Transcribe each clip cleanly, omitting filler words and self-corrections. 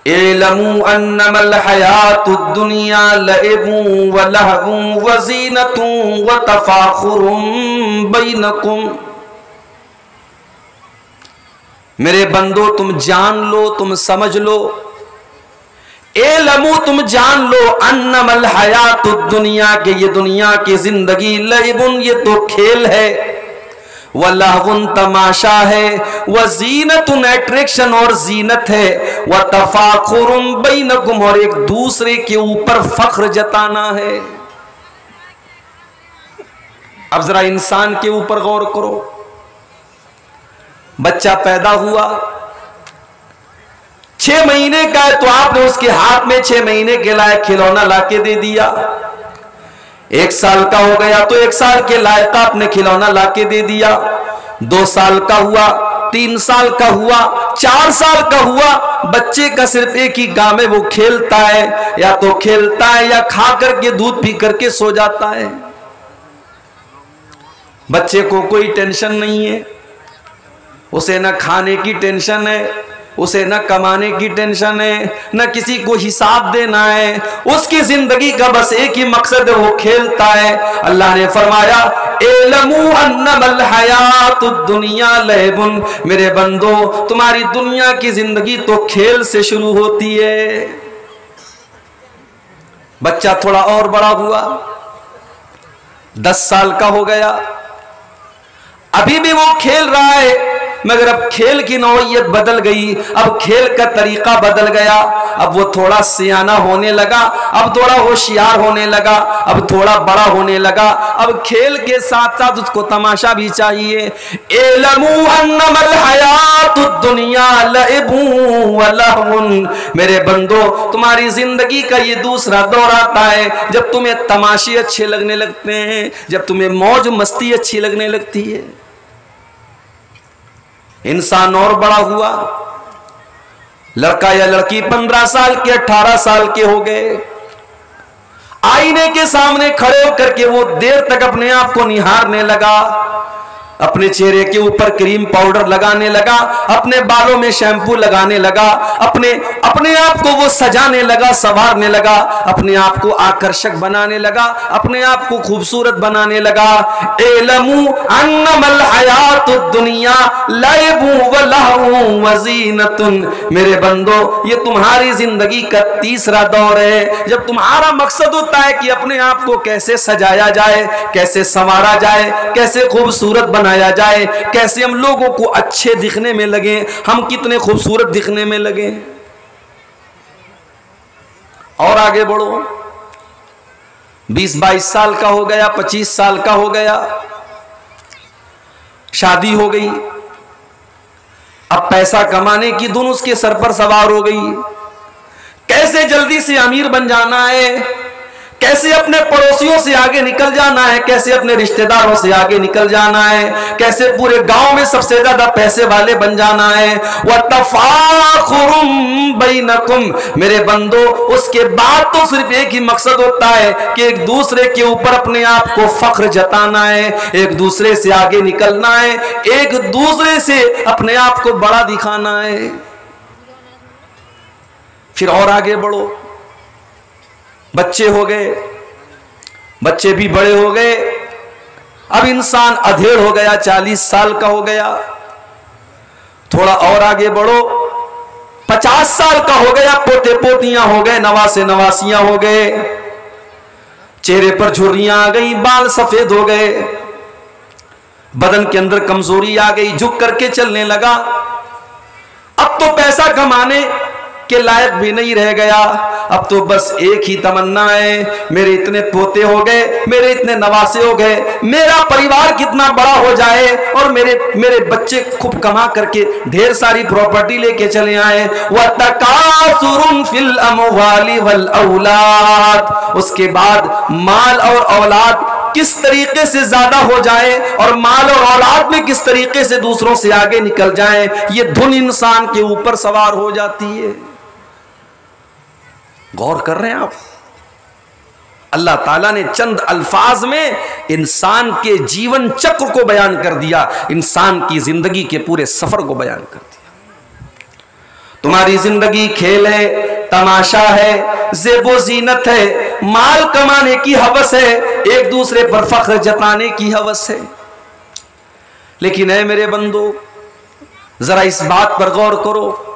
इलमू अन्नमल हयातुद दुनिया लइबुन व लहवुन व ज़ीनतुन व तफाखुरुम बैनकुम। मेरे बंदो तुम जान लो, तुम समझ लो, इलमू तुम जान लो, अन्नमल हयातुद दुनिया के ये दुनिया की जिंदगी लइबुन ये तो खेल है, व लहवुन तमाशा है, व ज़ीनतुन अट्रैक्शन और जीनत है, व तफाखुरुम बैनकुम और एक दूसरे के ऊपर फख्र जताना है। अब जरा इंसान के ऊपर गौर करो। बच्चा पैदा हुआ, 6 महीने का है तो आपने उसके हाथ में 6 महीने के लायक खिलौना लाके दे दिया। 1 साल का हो गया तो 1 साल के लायक आपने खिलौना लाके दे दिया। 2 साल का हुआ, 3 साल का हुआ, 4 साल का हुआ, बच्चे का सिर्फ एक ही काम है, वो खेलता है, या तो खेलता है या खा करके दूध पी करके सो जाता है। बच्चे को कोई टेंशन नहीं है, उसे न खाने की टेंशन है, उसे न कमाने की टेंशन है, न किसी को हिसाब देना है, उसकी जिंदगी का बस एक ही मकसद है, वो खेलता है। अल्लाह ने फरमाया इलमू अन्नमल हयातुद दुनिया लइबुन, मेरे बंदो तुम्हारी दुनिया की जिंदगी तो खेल से शुरू होती है। बच्चा थोड़ा और बड़ा हुआ, 10 साल का हो गया, अभी भी वो खेल रहा है, मगर अब खेल की नौइयत बदल गई, अब खेल का तरीका बदल गया। अब वो थोड़ा सियाना होने लगा, अब थोड़ा होशियार होने लगा, अब थोड़ा बड़ा होने लगा, अब खेल के साथ साथ उसको तमाशा भी चाहिए। इलमू अन्नमल हयातुद दुनिया लइबुन व लहवुन, मेरे बंदो तुम्हारी जिंदगी का ये दूसरा दौर आता है जब तुम्हें तमाशे अच्छे लगने लगते हैं, जब तुम्हें मौज मस्ती अच्छी लगने लगती है। इंसान और बड़ा हुआ, लड़का या लड़की 15 साल के 18 साल के हो गए, आईने के सामने खड़े होकर के वो देर तक अपने आप को निहारने लगा, अपने चेहरे के ऊपर क्रीम पाउडर लगाने लगा, अपने बालों में शैम्पू लगाने लगा, अपने आप को वो सजाने लगा, संवारने लगा, अपने आप को आकर्षक बनाने लगा, अपने आप को खूबसूरत बनाने लगा। इलमू अन्नमल हयातुद दुनिया लइबुन व लहवुन व ज़ीनतुन, मेरे बंदो ये तुम्हारी जिंदगी का तीसरा दौर है, जब तुम्हारा मकसद होता है कि अपने आप को कैसे सजाया जाए, कैसे संवारा जाए, कैसे खूबसूरत बनाया जाए, कैसे हम लोगों को अच्छे दिखने में लगे, हम कितने खूबसूरत दिखने में लगे। और आगे बढ़ो, 20-22 साल का हो गया, 25 साल का हो गया, शादी हो गई, अब पैसा कमाने की धुन उसके सर पर सवार हो गई। कैसे जल्दी से अमीर बन जाना है, कैसे अपने पड़ोसियों से आगे निकल जाना है, कैसे अपने रिश्तेदारों से आगे निकल जाना है, कैसे पूरे गांव में सबसे ज्यादा पैसे वाले बन जाना है। व तफाखुरुम बैनकुम, मेरे बंदो उसके बाद तो सिर्फ एक ही मकसद होता है कि एक दूसरे के ऊपर अपने आप को फख्र जताना है, एक दूसरे से आगे निकलना है, एक दूसरे से अपने आप को बड़ा दिखाना है। फिर और आगे बढ़ो, बच्चे हो गए, बच्चे भी बड़े हो गए, अब इंसान अधेड़ हो गया, 40 साल का हो गया। थोड़ा और आगे बढ़ो, 50 साल का हो गया, पोते पोतियां हो गए, नवासे नवासियां हो गए, चेहरे पर झुर्रियां आ गई, बाल सफेद हो गए, बदन के अंदर कमजोरी आ गई, झुक करके चलने लगा। अब तो पैसा कमाने के लायक भी नहीं रह गया, अब तो बस एक ही तमन्ना है, मेरे इतने पोते हो गए, मेरे इतने नवासे हो गए, मेरा परिवार कितना बड़ा हो जाए और मेरे बच्चे खूब कमा करके ढेर सारी प्रॉपर्टी लेके चले आए। व तकासुरुन फिल अमवाली वल औलाद, उसके बाद माल और औलाद किस तरीके से ज्यादा हो जाए और माल और औलाद में किस तरीके से दूसरों से आगे निकल जाए, ये धुन इंसान के ऊपर सवार हो जाती है। गौर कर रहे हैं आप, अल्लाह ताला ने चंद अल्फाज में इंसान के जीवन चक्र को बयान कर दिया, इंसान की जिंदगी के पूरे सफर को बयान कर दिया। तुम्हारी जिंदगी खेल है, तमाशा है, ज़ेबो ज़ीनत है, माल कमाने की हवस है, एक दूसरे पर फख्र जताने की हवस है। लेकिन है मेरे बंदो, जरा इस बात पर गौर करो,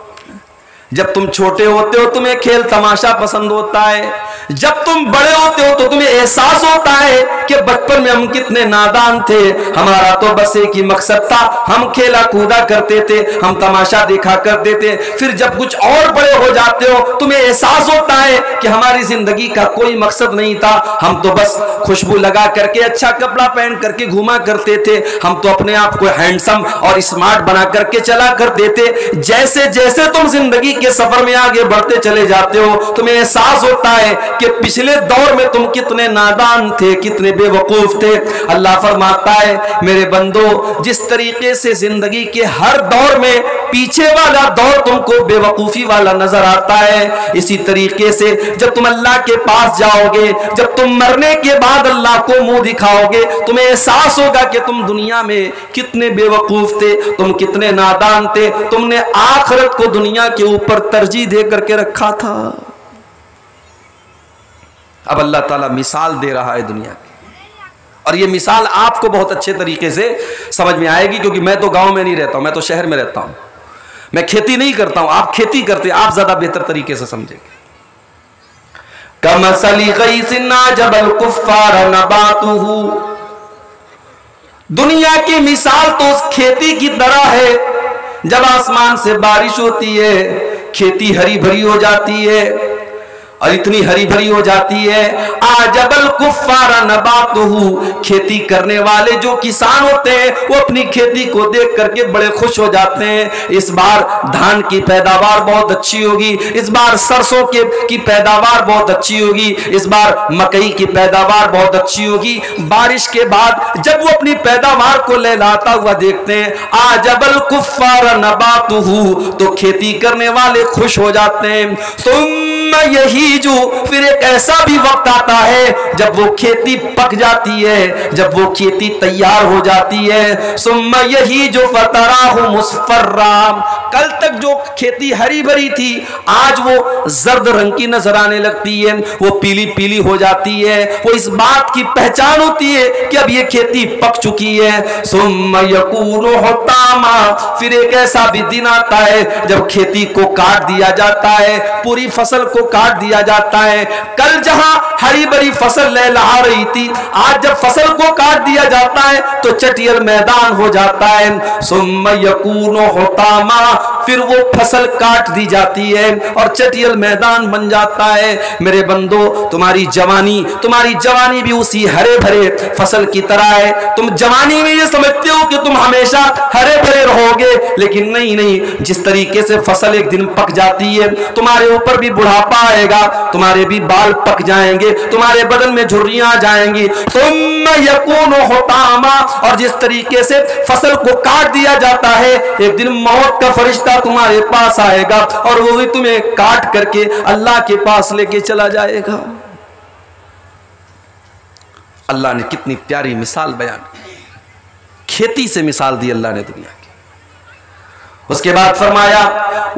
जब तुम छोटे होते हो तुम्हें खेल तमाशा पसंद होता है, जब तुम बड़े होते हो तो तुम्हें एहसास होता है कि बचपन में हम कितने नादान थे, हमारा तो बस एक ही मकसद था, हम खेला कूदा करते थे, हम तमाशा देखा करते थे। फिर जब कुछ और बड़े हो जाते हो तुम्हें एहसास होता है कि हमारी जिंदगी का कोई मकसद नहीं था, हम तो बस खुशबू लगा करके, अच्छा कपड़ा पहन करके घूमा करते थे, हम तो अपने आप को हैंडसम और स्मार्ट बना करके चला करते थे। जैसे जैसे तुम जिंदगी के सफर में आगे बढ़ते चले जाते हो तुम्हें एहसास होता है कि पिछले दौर में तुम कितने नादान थे, कितने बेवकूफ थे। अल्लाह फरमाता है मेरे बंदो, जिस तरीके से जिंदगी के हर दौर में पीछे वाला दौर तुमको बेवकूफी वाला नजर आता है, इसी तरीके से जब तुम अल्लाह के पास जाओगे, जब तुम मरने के बाद अल्लाह को मुंह दिखाओगे, तुम्हें एहसास होगा कि तुम दुनिया में कितने बेवकूफ थे, तुम कितने नादान थे, तुमने आखिरत को दुनिया के ऊपर तरजीह दे करके रखा था। अब अल्लाह ताला मिसाल दे रहा है दुनिया की, और ये मिसाल आपको बहुत अच्छे तरीके से समझ में आएगी, क्योंकि मैं तो गांव में नहीं रहता हूं, मैं तो शहर में रहता हूं, मैं खेती नहीं करता हूं, आप खेती करते हैं, आप ज्यादा बेहतर तरीके से समझेंगे। कमसली गैसिन अजबल कुफ्फार नबातुहु, दुनिया की मिसाल तो उस खेती की तरह है, जब आसमान से बारिश होती है खेती हरी भरी हो जाती है, और इतनी हरी भरी हो जाती है, आजबल कुफ्फारा नबातुहु, खेती करने वाले जो किसान होते हैं वो अपनी खेती को देख करके बड़े खुश हो जाते हैं। इस बार धान की पैदावार बहुत अच्छी होगी, इस बार सरसों की पैदावार बहुत अच्छी होगी, इस बार मकई की पैदावार बहुत अच्छी होगी। बारिश के बाद जब वो अपनी पैदावार को लहलाता हुआ देखते हैं, आजबल कुफ्फारा नबातुहु, तो खेती करने वाले खुश हो जाते हैं। सुम्मा यही जो फिर एक ऐसा भी वक्त आता है जब वो खेती पक जाती है, जब वो खेती तैयार हो जाती है। सुम्मा यही जो फतराहु मुस्फर्रा, कल तक जो खेती हरी भरी थी आज वो जर्द रंग की नजर आने लगती है, वो पीली पीली हो जाती है, वो इस बात की पहचान होती है कि अब ये खेती पक चुकी है। सुम्मा यकूनु हुतामा, फिर एक ऐसा भी दिन आता है जब खेती को काट दिया जाता है, पूरी फसल को काट दिया जाता है। कल जहां हरी भरी फसल लहलहा रही थी, आज जब फसल को काट दिया जाता है तो चटियल मैदान हो जाता है। सुम्मा यकूनु हुतामा, फिर वो फसल काट दी जाती है और चटियल मैदान बन जाता है। मेरे बंदो, तुम्हारी जवानी भी उसी हरे भरे फसल की तरह है। तुम जवानी में ये समझते हो कि तुम हमेशा हरे भरे रहोगे, लेकिन नहीं, जिस तरीके से फसल एक दिन पक जाती है तुम्हारे ऊपर भी बुढ़ापा आएगा, तुम्हारे भी बाल पक जाएंगे, तुम्हारे बदन में झुर्रियां आ जाएंगी। सुम्मा यकूनु हुतामा, और जिस तरीके से फसल को काट दिया जाता है एक दिन मौत का फरिश्ता तुम्हारे पास आएगा और वो भी तुम्हें काट करके अल्लाह के पास लेके चला जाएगा। अल्लाह ने कितनी प्यारी मिसाल बयान की, खेती से मिसाल दी अल्लाह ने दुनिया की। उसके बाद फरमाया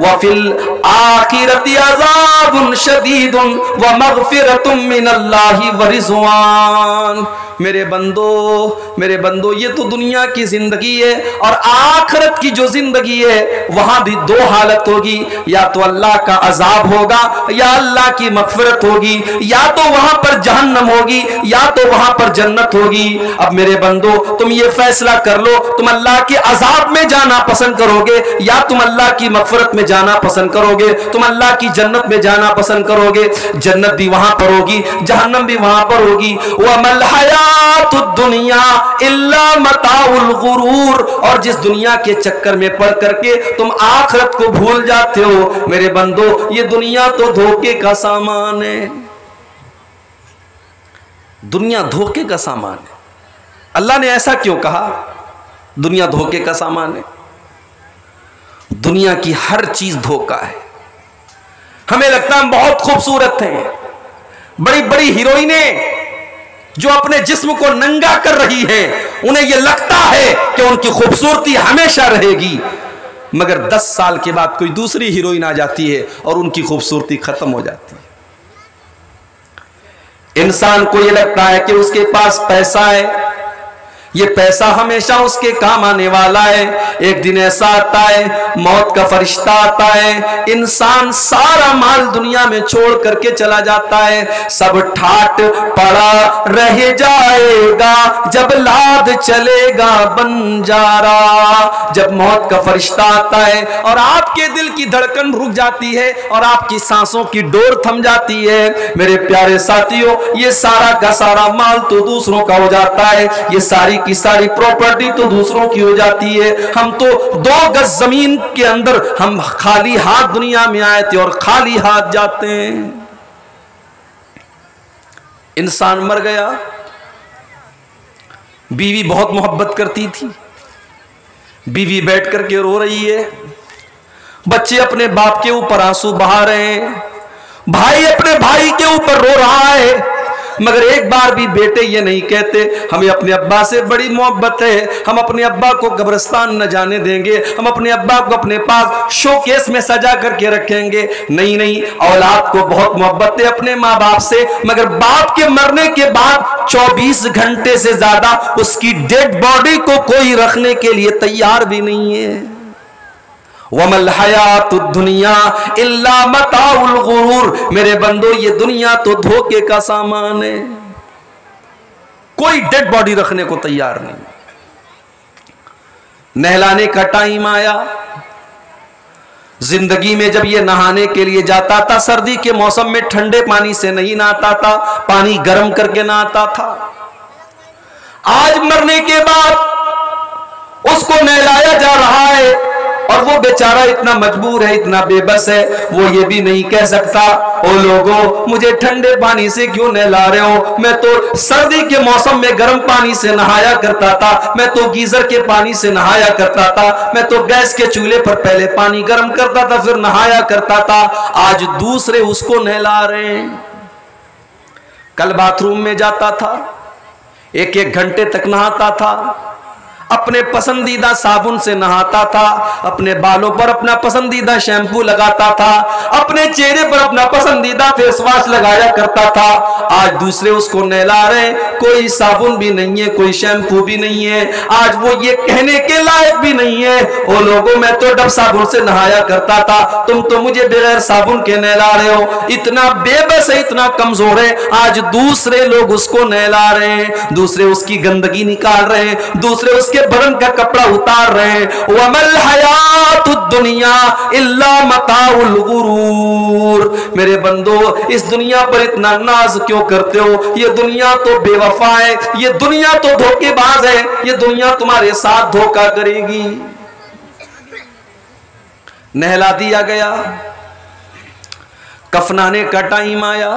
वफिल आखिरति अज़ाबुन शदीदुन व मग़फ़िरतुम मिनल्लाहि व रिज़वान। मेरे बंदो ये तो दुनिया की जिंदगी है, और आखिरत की जो जिंदगी है वहां भी दो हालत होगी, या तो अल्लाह का अजाब होगा या अल्लाह की मग़फ़िरत होगी, या तो वहां पर जहन्नम होगी या तो वहां पर जन्नत होगी। अब मेरे बंदो तुम ये फैसला कर लो, तुम अल्लाह के अजाब में जाना पसंद करोगे या तुम अल्लाह की मग़फ़िरत में जाना पसंद करोगे, तुम अल्लाह की जन्नत में जाना पसंद करोगे। जन्नत भी वहां पर होगी, जहन्नम भी वहां पर होगी। वमल दुनिया इल्ला मताउल गुरूर, और जिस दुनिया के चक्कर में पड़ करके तुम आखिरत को भूल जाते हो, मेरे बंदो ये दुनिया तो धोखे का सामान है। दुनिया धोखे का सामान है। अल्लाह ने ऐसा क्यों कहा? दुनिया धोखे का सामान है। दुनिया की हर चीज धोखा है। हमें लगता है बहुत खूबसूरत हैं, बड़ी बड़ी हीरोइनें जो अपने जिस्म को नंगा कर रही हैं, उन्हें यह लगता है कि उनकी खूबसूरती हमेशा रहेगी, मगर 10 साल के बाद कोई दूसरी हीरोइन आ जाती है और उनकी खूबसूरती खत्म हो जाती है। इंसान को ये लगता है कि उसके पास पैसा है, ये पैसा हमेशा उसके काम आने वाला है। एक दिन ऐसा आता है, मौत का फरिश्ता आता है, इंसान सारा माल दुनिया में छोड़ करके चला जाता है, सब ठाट पड़ा रह जाएगा जब लाद चलेगा बंजारा। जब मौत का फरिश्ता आता है और आपके दिल की धड़कन रुक जाती है और आपकी सांसों की डोर थम जाती है, मेरे प्यारे साथियों, ये सारा का सारा माल तो दूसरों का हो जाता है, ये सारी की सारी प्रॉपर्टी तो दूसरों की हो जाती है। हम तो 2 गज जमीन के अंदर हम खाली हाथ दुनिया में आए थे और खाली हाथ जाते हैं। इंसान मर गया, बीवी बहुत मोहब्बत करती थी, बीवी बैठ करके रो रही है, बच्चे अपने बाप के ऊपर आंसू बहा रहे हैं, भाई अपने भाई के ऊपर रो रहा है, मगर एक बार भी बेटे ये नहीं कहते हमें अपने अब्बा से बड़ी मोहब्बत है, हम अपने अब्बा को कब्रिस्तान न जाने देंगे, हम अपने अब्बा को अपने पास शोकेस में सजा करके रखेंगे। नहीं नहीं, औलाद को बहुत मोहब्बत है अपने माँ बाप से, मगर बाप के मरने के बाद 24 घंटे से ज्यादा उसकी डेड बॉडी को कोई रखने के लिए तैयार भी नहीं है। वमल हयातुद दुनिया इल्ला मताउल गुरूर, मेरे बंदो ये दुनिया तो धोखे का सामान है, कोई डेड बॉडी रखने को तैयार नहीं। नहलाने का टाइम आया, जिंदगी में जब ये नहाने के लिए जाता था, सर्दी के मौसम में ठंडे पानी से नहीं नहाता था, पानी गर्म करके नहाता था। आज मरने के बाद उसको नहलाया जा रहा है और वो बेचारा इतना मजबूर है, इतना बेबस है, वो ये भी नहीं कह सकता ओ लोगों मुझे ठंडे पानी से क्यों नहला रहे हो, मैं तो सर्दी के मौसम में गर्म पानी से नहाया करता था, मैं तो गीजर के पानी से नहाया करता था, मैं तो गैस के चूल्हे पर पहले पानी गर्म करता था फिर नहाया करता था। आज दूसरे उसको नहला रहे हैं। कल बाथरूम में जाता था, 1-1 घंटे तक नहाता था, अपने पसंदीदा साबुन से नहाता था, अपने बालों पर अपना पसंदीदा शैम्पू लगाता था, अपने चेहरे पर अपना पसंदीदा फेस वॉश लगाया करता था। आज दूसरे उसको नहला रहे, कोई साबुन भी नहीं है, कोई शैम्पू भी नहीं है, आज वो ये कहने के लायक भी नहीं है ओ लोगों मैं तो डब साबुन से नहाया करता था, तुम तो मुझे बगैर साबुन के नहला रहे हो। इतना बेबस है, इतना कमजोर है, आज दूसरे लोग उसको नहला रहे हैं, दूसरे उसकी गंदगी निकाल रहे हैं, दूसरे उसके बदन का कपड़ा उतार रहे हैं। वमल हयातुद दुनिया इल्ला मताउल गुरूर, मेरे बंदो इस दुनिया पर इतना नाज क्यों करते हो, ये दुनिया तो बेवफा है, ये दुनिया तो धोखेबाज है, ये दुनिया तुम्हारे साथ धोखा करेगी। नहला दिया गया, कफनाने का टाइम आया।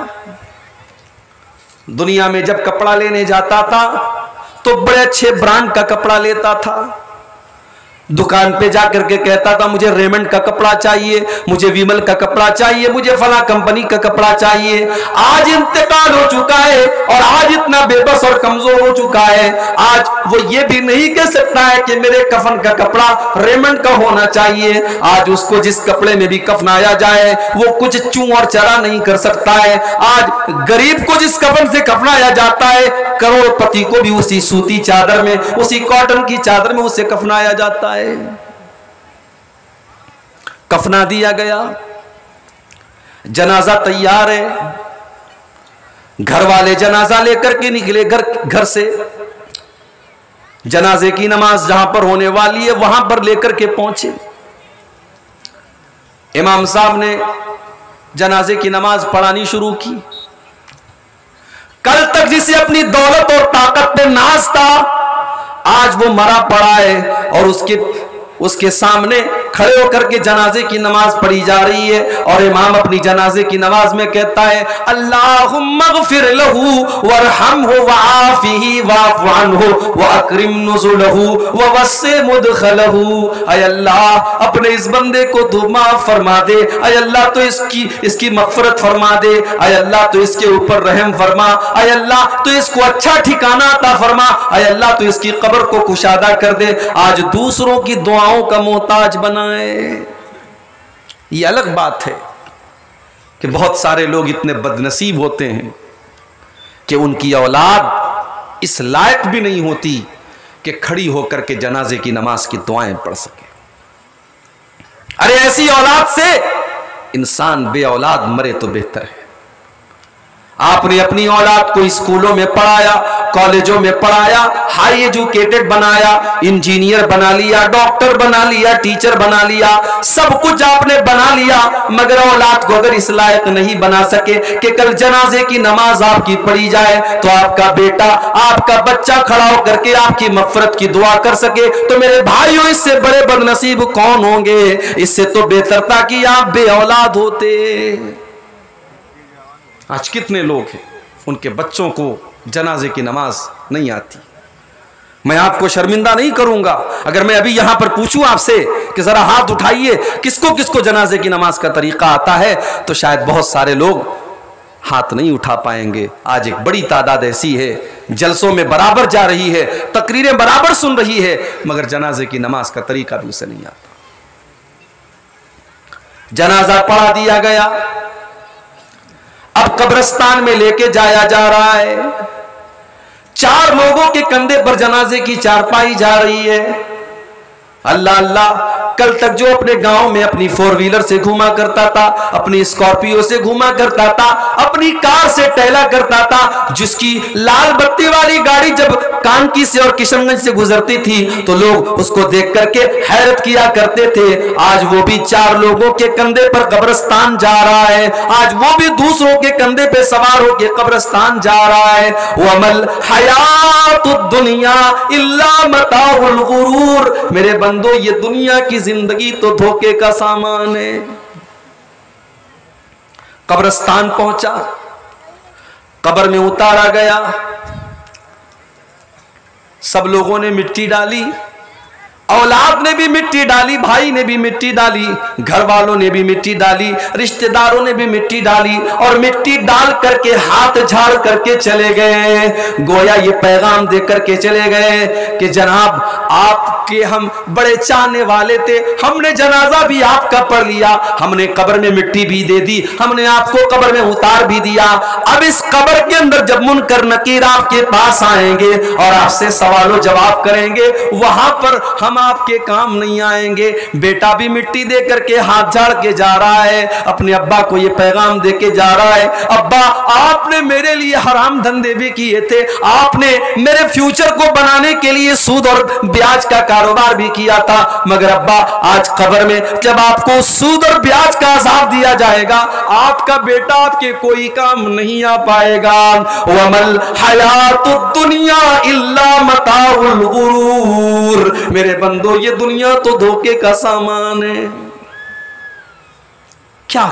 दुनिया में जब कपड़ा लेने जाता था तो बड़े अच्छे ब्रांड का कपड़ा लेता था, दुकान पे जाकर के कहता था मुझे रेमंड का कपड़ा चाहिए, मुझे विमल का कपड़ा चाहिए, मुझे फला कंपनी का कपड़ा चाहिए। आज इंतकाल हो चुका है और आज इतना बेबस और कमजोर हो चुका है, आज वो ये भी नहीं कह सकता है कि मेरे कफन का कपड़ा रेमंड का होना चाहिए। आज उसको जिस कपड़े में भी कफनाया जाए वो कुछ चूं और चरा नहीं कर सकता है। आज गरीब को जिस कफन से कफनाया जाता है, करोड़पति को भी उसी सूती चादर में, उसी कॉटन की चादर में उसे कफनाया जाता है। कफना दिया गया, जनाजा तैयार है, घर वाले जनाजा लेकर के निकले घर से, जनाजे की नमाज जहां पर होने वाली है वहां पर लेकर के पहुंचे। इमाम साहब ने जनाजे की नमाज पढ़ानी शुरू की। कल तक जिसे अपनी दौलत और ताकत पे नाज था, आज वो मरा पड़ा है और उसके सामने खड़े होकर के जनाजे की नमाज पढ़ी जा रही है और इमाम अपनी जनाजे की नमाज में कहता है अल्लाहुम्मा ग़फ़िर लहू वरहमहु वआफ़िही वअफ़ु अन्हु वअक्रिम नुज़ुलहु ववस्सि मुदख़लहु। ऐ अल्लाह अपने इस बंदे को तू माफ फरमा दे, ऐ अल्लाह तो इसकी मग़फ़िरत फरमा दे, ऐ अल्लाह तो इसके ऊपर रहम फरमा, ऐ अल्लाह तो इसको अच्छा ठिकाना अता फरमा, ऐ अल्लाह तो इसकी कब्र को कुशादा कर दे। आज दूसरों की दुआओं का मोहताज बना बनाए। ये अलग बात है कि बहुत सारे लोग इतने बदनसीब होते हैं कि उनकी औलाद इस लायक भी नहीं होती कि खड़ी होकर के जनाजे की नमाज की दुआएं पढ़ सके। अरे ऐसी औलाद से इंसान बे औलाद मरे तो बेहतर है। आपने अपनी औलाद को स्कूलों में पढ़ाया, कॉलेजों में पढ़ाया, हाई एजुकेटेड बनाया, इंजीनियर बना लिया, डॉक्टर बना लिया, टीचर बना लिया, सब कुछ आपने बना लिया, मगर औलाद को अगर इस लायक नहीं बना सके कि कल जनाजे की नमाज आपकी पढ़ी जाए तो आपका बेटा, आपका बच्चा खड़ा होकर के आपकी मग़फ़िरत की दुआ कर सके, तो मेरे भाइयों इससे बड़े बदनसीब कौन होंगे। इससे तो बेहतर था कि आप बे औलाद होते। आज कितने लोग हैं उनके बच्चों को जनाजे की नमाज नहीं आती। मैं आपको शर्मिंदा नहीं करूंगा अगर मैं अभी यहां पर पूछूं आपसे कि जरा हाथ उठाइए किसको किसको जनाजे की नमाज का तरीका आता है, तो शायद बहुत सारे लोग हाथ नहीं उठा पाएंगे। आज एक बड़ी तादाद ऐसी है जलसों में बराबर जा रही है, तकरीरें बराबर सुन रही है, मगर जनाजे की नमाज का तरीका भी उसे नहीं आता। जनाजा पढ़ा दिया गया, अब कब्रिस्तान में लेके जाया जा रहा है। 4 लोगों के कंधे पर जनाजे की चारपाई जा रही है। अल्लाह अल्लाह, कल तक जो अपने गांव में अपनी 4 व्हीलर से घूमा करता था, अपनी स्कॉर्पियो से घूमा करता था, अपनी कार से टहला करता था, जिसकी लाल बत्ती वाली गाड़ी जब कानकी से और किशनगंज से गुजरती थी तो लोग उसको देख करके हैरत किया करते थे, आज वो भी 4 लोगों के कंधे पर कब्रिस्तान जा रहा है। आज वो भी दूसरों के कंधे पे सवार होकर कब्रिस्तान जा रहा है। वमल हयातुद दुनिया इल्ला मताउल गुरूर, मेरे बंदो ये दुनिया की जिंदगी तो धोखे का सामान है। कब्रिस्तान पहुंचा, कब्र में उतारा गया, सब लोगों ने मिट्टी डाली, औलाद ने भी मिट्टी डाली, भाई ने भी मिट्टी डाली, घर वालों ने भी मिट्टी डाली, रिश्तेदारों ने भी मिट्टी डाली, और मिट्टी डाल करके हाथ झाड़ करके चले गए। गोया ये पैगाम दे करके चले गए कि जनाब आपके हम बड़े चाहने वाले थे, हमने जनाजा भी आपका पढ़ लिया, हमने कब्र में मिट्टी भी दे दी, हमने आपको कब्र में उतार भी दिया। अब इस कब्र के अंदर जब मुनकर नकीर आपके पास आएंगे और आपसे सवालों जवाब करेंगे, वहां पर हम आपके काम नहीं आएंगे। बेटा भी मिट्टी दे करके हाथ झाड़ के जा रहा है, अपने अब्बा को ये पैगाम दे के जा रहा है, अब्बा आपने मेरे लिए हराम धंधे भी किए थे, आपने मेरे फ्यूचर को बनाने के लिए सूद और ब्याज का कारोबार भी किया था, मगर अब्बा आज कब्र में जब आपको सूद और ब्याज का अज़ाब दिया जाएगा, आपका बेटा आपके कोई काम नहीं आ पाएगा। वमल हयातुद दुनिया इल्ला मताउल गुरूर, मेरे बंदो ये दुनिया तो धोखे का सामान है। क्या